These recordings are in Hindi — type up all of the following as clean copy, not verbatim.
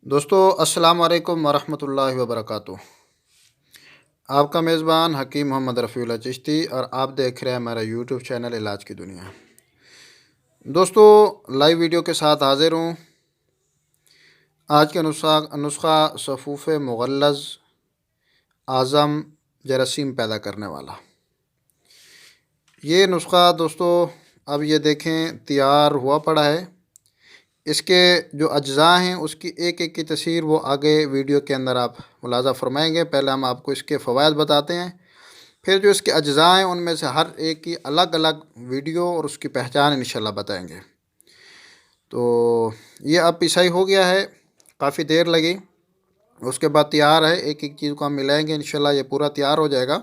दोस्तों अस्सलाम वालेकुम वरहमतुल्लाहि वबरकातुहू। आपका मेज़बान हकीम मोहम्मद रफ़ीउल्लाह चिश्ती और आप देख रहे हैं हमारा यूट्यूब चैनल इलाज की दुनिया। दोस्तों लाइव वीडियो के साथ हाज़िर हूँ। आज का नुस्ख़ा सफ़ूफ़ मुग़ल्लज़ आज़म जरासीम पैदा करने वाला। ये नुस्ख़ा दोस्तों अब ये देखें तैयार हुआ पड़ा है। इसके जो अज्ज़ा हैं उसकी एक एक की तस्वीर वो आगे वीडियो के अंदर आप मुलाज़ा फ़रमाएँगे। पहले हम आपको इसके फ़वाइद बताते हैं, फिर जो इसके अज्ज़ा हैं उनमें से हर एक की अलग अलग वीडियो और उसकी पहचान इंशाल्लाह बताएँगे। तो ये अब पिसाई हो गया है, काफ़ी देर लगी, उसके बाद तैयार है। एक एक चीज़ को हम मिलाएँगे, इंशाल्लाह ये पूरा तैयार हो जाएगा।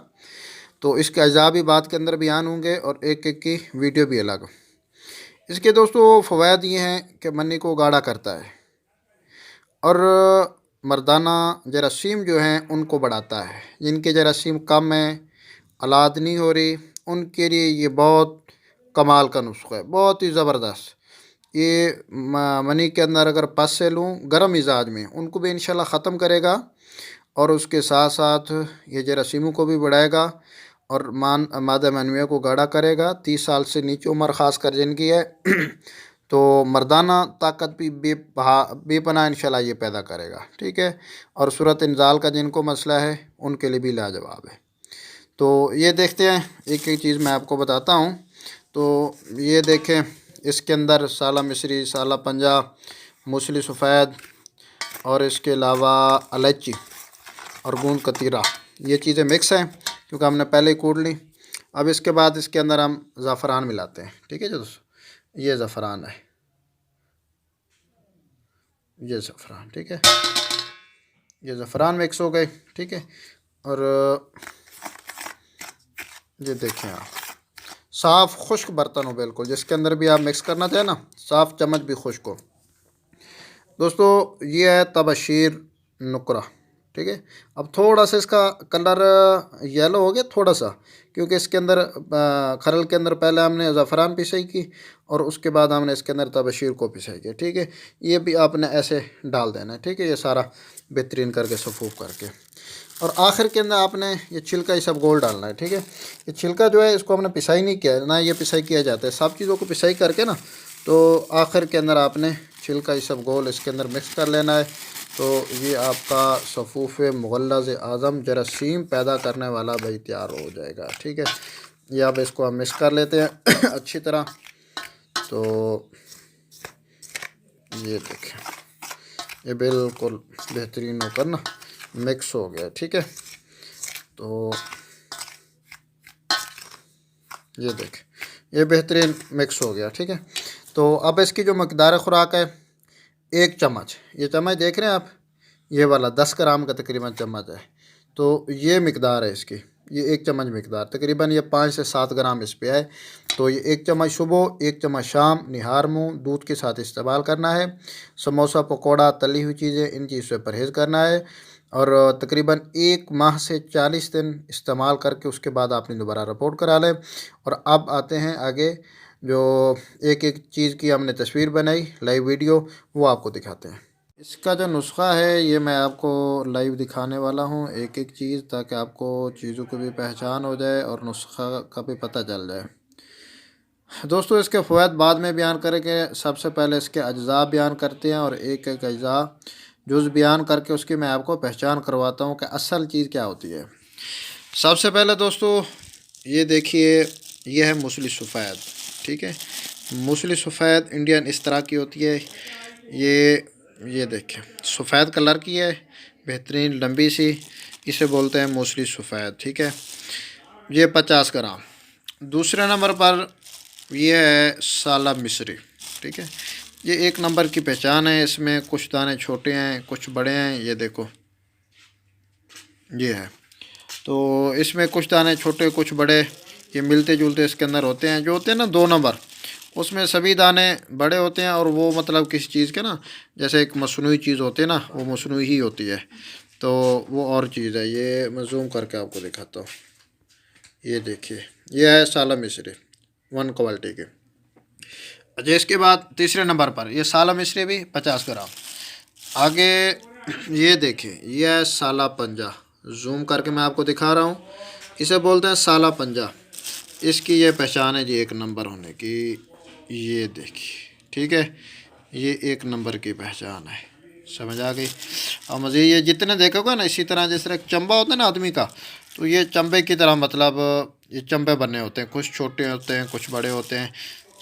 तो इसके अज्ज़ा भी बात के अंदर बयान होंगे और एक एक की वीडियो भी अलग। इसके दोस्तों फ़वाइद ये हैं कि मनी को गाढ़ा करता है और मर्दाना जरासीम जो हैं उनको बढ़ाता है। जिनके जरासीम कम हैं, औलाद नहीं हो रही, उनके लिए ये बहुत कमाल का नुस्ख़ा है, बहुत ही ज़बरदस्त। ये मनी के अंदर अगर पस से लूँ गर्म मिजाज में, उनको भी इंशाल्लाह ख़त्म करेगा और उसके साथ साथ ये जरासीमों को भी बढ़ाएगा और मादा मनविया को गाढ़ा करेगा। 30 साल से नीचे उम्र ख़ास कर जिनकी है तो मर्दाना ताकत भी बेपनाह इंशाल्लाह ये पैदा करेगा, ठीक है। और सूरत इंजाल का जिनको मसला है उनके लिए भी लाजवाब है। तो ये देखते हैं, एक एक चीज़ मैं आपको बताता हूँ। तो ये देखें, इसके अंदर साला मिस्री, साला पंजा, मूसली सफ़ेद और इसके अलावा इलायची और गूंद कतीरा, ये चीज़ें मिक्स हैं क्योंकि हमने पहले ही कूट ली। अब इसके बाद इसके अंदर हम ज़ाफ़रान मिलाते हैं, ठीक है जी दोस्तों। ये ज़ाफ़रान है, ये ज़ाफ़रान, ठीक है। ये ज़ाफ़रान मिक्स हो गए, ठीक है। और ये देखें आप, साफ़ खुश्क बर्तन हो बिल्कुल, जिसके अंदर भी आप मिक्स करना चाहें ना, साफ़ चम्मच भी खुश्क हो। दोस्तों ये है तबशीर नुकरा, ठीक है। अब थोड़ा सा इसका कलर येलो हो गया थोड़ा सा, क्योंकि इसके अंदर खरल के अंदर पहले हमने ज़ाफ़रान पिसाई की और उसके बाद हमने इसके अंदर तबशीर को पिसाई किया, ठीक है। ये भी आपने ऐसे डाल देना है, ठीक है। ये सारा बेहतरीन करके सफूफ करके और आखिर के अंदर आपने ये छिलका ये सब गोल डालना है, ठीक है। ये छिलका जो है इसको हमने पिसाई नहीं किया है, ना ये पिसाई किया जाता है। सब चीज़ों को पिसाई करके ना, तो आखिर के अंदर आपने छिलका ये सब गोल इसके अंदर मिक्स कर लेना है। तो ये आपका सफ़ूफ़ मुग़ल्लज़ आज़म जरासीम पैदा करने वाला भाई तैयार हो जाएगा, ठीक है। ये अब इसको हम मिक्स कर लेते हैं अच्छी तरह। तो ये देखें, ये बिल्कुल बेहतरीन होकर ना मिक्स हो गया, ठीक है। तो ये देखें, ये बेहतरीन मिक्स हो गया, ठीक है। तो अब इसकी जो मकदार खुराक है, 1 चम्मच, ये चम्मच देख रहे हैं आप, ये वाला 10 ग्राम का तकरीबन चम्मच है। तो ये मकदार है इसकी, ये 1 चम्मच मकदार, तकरीबन ये 5 से 7 ग्राम इस पे है। तो ये 1 चम्मच सुबह, 1 चम्मच शाम, निहार मुँह दूध के साथ इस्तेमाल करना है। समोसा, पकौड़ा, तली हुई चीज़ें, इन चीज़ से परहेज़ करना है और तकरीबन 1 माह से 40 दिन इस्तेमाल करके उसके बाद आपने दोबारा रिपोर्ट करा लें। और अब आते हैं आगे, जो एक एक चीज़ की हमने तस्वीर बनाई लाइव वीडियो, वो आपको दिखाते हैं। इसका जो नुस्ख़ा है ये मैं आपको लाइव दिखाने वाला हूँ, एक एक चीज़, ताकि आपको चीज़ों की भी पहचान हो जाए और नुस्ख़ा का भी पता चल जाए। दोस्तों इसके फ़वाइद बाद में बयान करेंगे, सबसे पहले इसके अज्ज़ा बयान करते हैं और एक एक अज्ज़ा जुज़ बयान करके उसकी मैं आपको पहचान करवाता हूँ कि असल चीज़ क्या होती है। सबसे पहले दोस्तों ये देखिए, ये है मूसली सफ़ेद, ठीक है। मूसली सफ़ेद इंडियन इस तरह की होती है। ये देखें, सफ़ेद कलर की है, बेहतरीन लंबी सी, इसे बोलते हैं मूसली सफ़ेद, ठीक है। ये 50 ग्राम। दूसरे नंबर पर ये है साला मिस्री, ठीक है। ये 1 नंबर की पहचान है, इसमें कुछ दाने छोटे हैं, कुछ बड़े हैं, ये देखो, ये है। तो इसमें कुछ दाने छोटे कुछ बड़े, ये मिलते जुलते इसके अंदर होते हैं। जो होते हैं ना 2 नंबर, उसमें सभी दाने बड़े होते हैं और वो मतलब किसी चीज़ के ना, जैसे एक मसनूई चीज़ होती है ना, वो मसनूई ही होती है, तो वो और चीज़ है। ये मैं जूम करके आपको दिखाता हूँ, ये देखिए, ये है साला मिस्री 1 क्वालिटी के। अच्छा, इसके बाद तीसरे नंबर पर ये साला मिस्री भी 50 ग्राम। आगे ये देखें, ये है साला पंजा। जूम करके मैं आपको दिखा रहा हूँ। इसे बोलते हैं साला पंजा। इसकी ये पहचान है जी 1 नंबर होने की। ये देखिए, ठीक है, ये 1 नंबर की पहचान है। समझ आ गई। और मुझे ये जितने देखोगे ना, इसी तरह जैसे एक चंबा होता है ना आदमी का, तो ये चंबे की तरह, मतलब ये चंबे बने होते हैं। कुछ छोटे होते हैं, कुछ बड़े होते हैं।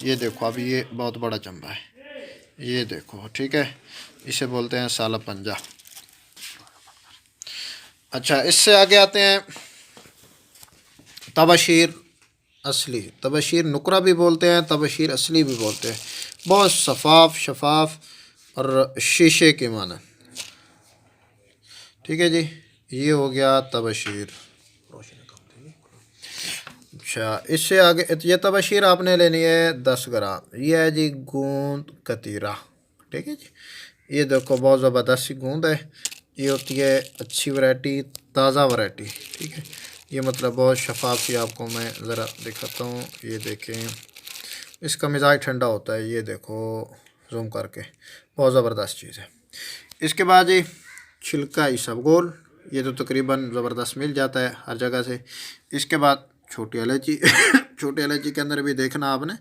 ये देखो, अभी ये बहुत बड़ा चंबा है, ये देखो, ठीक है। इसे बोलते हैं साला पंजा। अच्छा, इससे आगे आते हैं तबशीर असली। तबशीर नुकरा भी बोलते हैं, तबशीर असली भी बोलते हैं। बहुत शफाफ शफाफ और शीशे के माना, ठीक है जी। ये हो गया तबशीर। अच्छा, इससे आगे ये तबशीर आपने लेनी है 10 ग्राम। ये है जी गूंद कतीरा, ठीक है जी। ये देखो, बहुत ज़बरदस्त सी गूंद है। ये होती है अच्छी वैरायटी, ताज़ा वैरायटी, ठीक है। ये मतलब बहुत शफाफ सी, आपको मैं ज़रा दिखाता हूँ। ये देखें, इसका मिजाज ठंडा होता है। ये देखो जूम करके, बहुत ज़बरदस्त चीज़ है। इसके बाद जी छिलका इसबगोल। ये तो तकरीबन ज़बरदस्त मिल जाता है हर जगह से। इसके बाद छोटी इलायची। छोटी इलायची के अंदर भी देखना आपने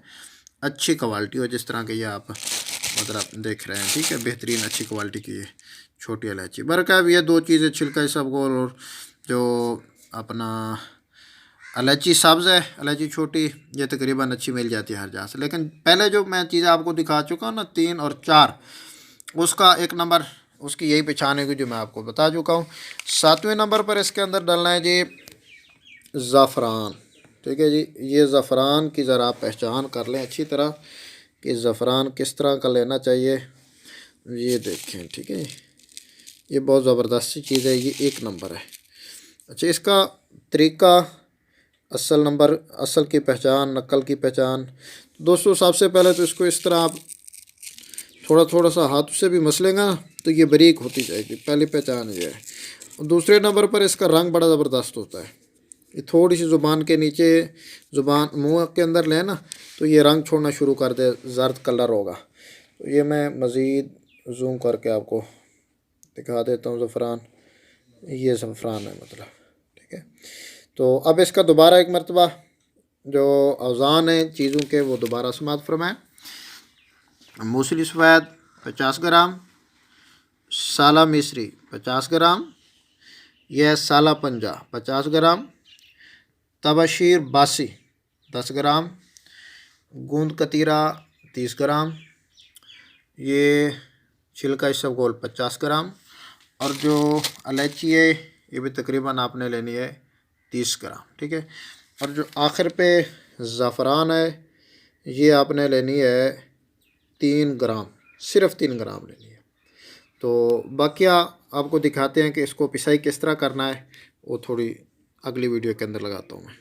अच्छी क्वालिटी हो, जिस तरह के ये आप मतलब देख रहे हैं, ठीक है। बेहतरीन अच्छी क्वालिटी की है छोटी इलायची। बरकत ये 2 चीज़ें, छिलका इसबगोल और जो अपना इलायची सब्ज़ है, इलायची छोटी, ये तकरीबन अच्छी मिल जाती है हर जगह से। लेकिन पहले जो मैं चीज़ें आपको दिखा चुका हूँ ना, 3 और 4, उसका 1 नंबर उसकी यही पहचान है कि जो मैं आपको बता चुका हूँ। 7वें नंबर पर इसके अंदर डालना है जी ज़ाफ़रान, ठीक है जी। ये ज़ाफ़रान की ज़रा आप पहचान कर लें अच्छी तरह कि ज़ाफ़रान किस तरह का लेना चाहिए। ये देखें, ठीक है, ये बहुत ज़बरदस्त सी चीज़ है, ये 1 नंबर है। अच्छा, इसका तरीका, असल नंबर, असल की पहचान, नकल की पहचान। दोस्तों, सबसे पहले तो इसको इस तरह आप थोड़ा थोड़ा सा हाथ से भी मसलेंगे ना, तो ये बारीक होती जाएगी। पहली पहचान ये है। और दूसरे नंबर पर इसका रंग बड़ा ज़बरदस्त होता है। ये थोड़ी सी ज़ुबान के नीचे, ज़ुबान मुंह के अंदर ले ना, तो ये रंग छोड़ना शुरू कर दे, जर्द कलर होगा। तो ये मैं मज़ीद जूम करके आपको दिखा देता हूँ। ज़फ़रान, ये ज़फ़रान है मतलब, ठीक है। तो अब इसका दोबारा एक मरतबा जो अवज़ान है चीज़ों के, वो दोबारा समात फरमाएँ। मूसली सफ़ेद 50 ग्राम, साला मिस्री 50 ग्राम, यह साला पंजा 50 ग्राम, तबशीर बासी 10 ग्राम, गूंद कतीरा 30 ग्राम, ये छिलका इसबगोल 50 ग्राम, और जो इलायची है ये भी तकरीबन आपने लेनी है 30 ग्राम, ठीक है। और जो आखिर पे ज़ाफ़रान है, ये आपने लेनी है 3 ग्राम, सिर्फ 3 ग्राम लेनी है। तो बाकिया आपको दिखाते हैं कि इसको पिसाई किस तरह करना है, वो थोड़ी अगली वीडियो के अंदर लगाता हूँ मैं।